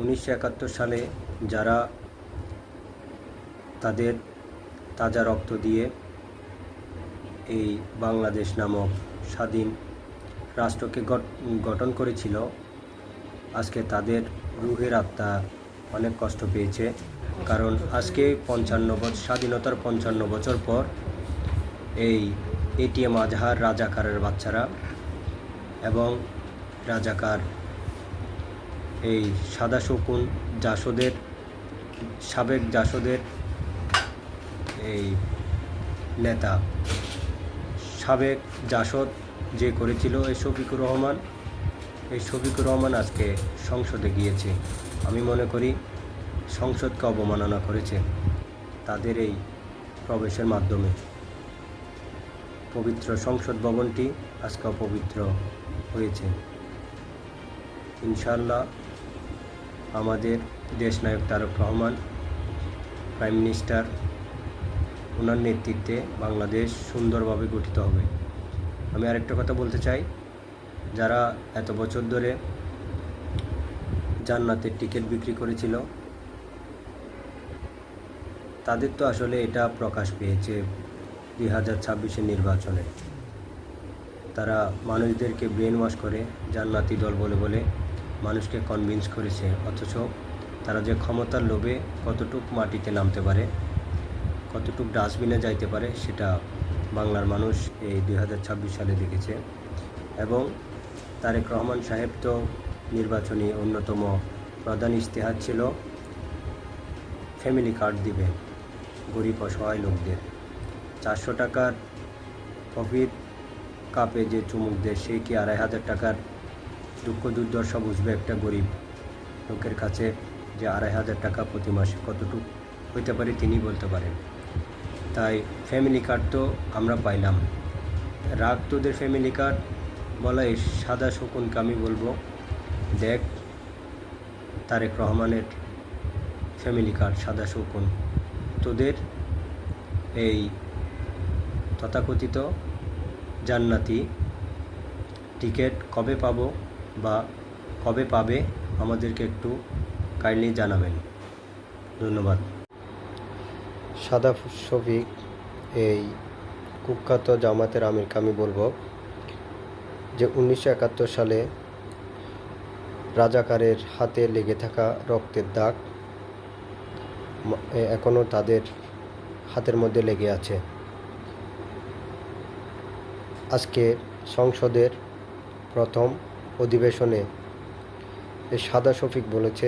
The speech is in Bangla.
1971 সালে যারা তাদের তাজা রক্ত দিয়ে এই বাংলাদেশ নামক স্বাধীন রাষ্ট্রকে গঠন করেছিল, আজকে তাদের রুহের আত্মা অনেক কষ্ট পেয়েছে। কারণ আজকে স্বাধীনতার 55 বছর পর এই এটিএম আজহার রাজাকারের বাচ্চারা এবং রাজাকার এই সাদা শকুন জাসদের সাবেক জাসদের এই নেতা সাবেক জাসদ যে করেছিল এই শফিকুর রহমান আজকে সংসদে গিয়েছে। আমি মনে করি সংসদকে অবমাননা করেছে তাদের এই প্রবেশের মাধ্যমে। পবিত্র সংসদ ভবনটি আজকে অপবিত্র হয়েছে। ইনশাআল্লাহ আমাদের দেশনায়ক তারেক রহমান প্রাইম মিনিস্টার, ওনার নেতৃত্বে বাংলাদেশ সুন্দরভাবে গঠিত হবে। আমি আরেকটা কথা বলতে চাই, যারা এত বছর ধরে জান্নাতের টিকিট বিক্রি করেছিল তাদের তো আসলে এটা প্রকাশ পেয়েছে 2026-এর নির্বাচনে। তারা মানুষদেরকে ব্রেন ওয়াশ করে জান্নাতি দল বলে বলে মানুষকে কনভিন্স করেছে, অথচ তারা যে ক্ষমতার লোভে কতটুক মাটিতে নামতে পারে, কতটুক ডাস্টবিনে যাইতে পারে সেটা বাংলার মানুষ এই 2026 সালে দেখেছে। এবং তারেক রহমান সাহেব তো নির্বাচনী অন্যতম প্রধান ইশতেহার ছিল ফ্যামিলি কার্ড দিবে গরিব অসহায় লোকদের। 400 টাকার কফির কাপে যে চুমুক দেয় সে কি 2500 টাকার দুঃখ দুর্দশা বুঝবে একটা গরিব লোকের কাছে? যে 2500 টাকা প্রতি মাসে কতটুকু হইতে পারে তিনি বলতে পারেন। তাই ফ্যামিলি কার্ড তো আমরা পাইলাম, রাগ তোদের ফ্যামিলি কার্ড বলা। এই সাদা শকুনকে আমি বলবো, দেখ তারেক রহমানের ফ্যামিলি কার্ড সাদা শকুন, তোদের এই তথাকথিত জান্নাতি টিকিট কবে পাবো বা কবে পাবে আমাদেরকে একটু কাইন্ডলি জানাবেন। ধন্যবাদ। সাদা শফিক এই কুখ্যাত জামাতের আমিরকে আমি বলবো যে 1971 সালে রাজাকারের হাতে লেগে থাকা রক্তের দাগ এখনও তাদের হাতের মধ্যে লেগে আছে। আজকে সংসদের প্রথম অধিবেশনে এই সাদা শফিক বলেছে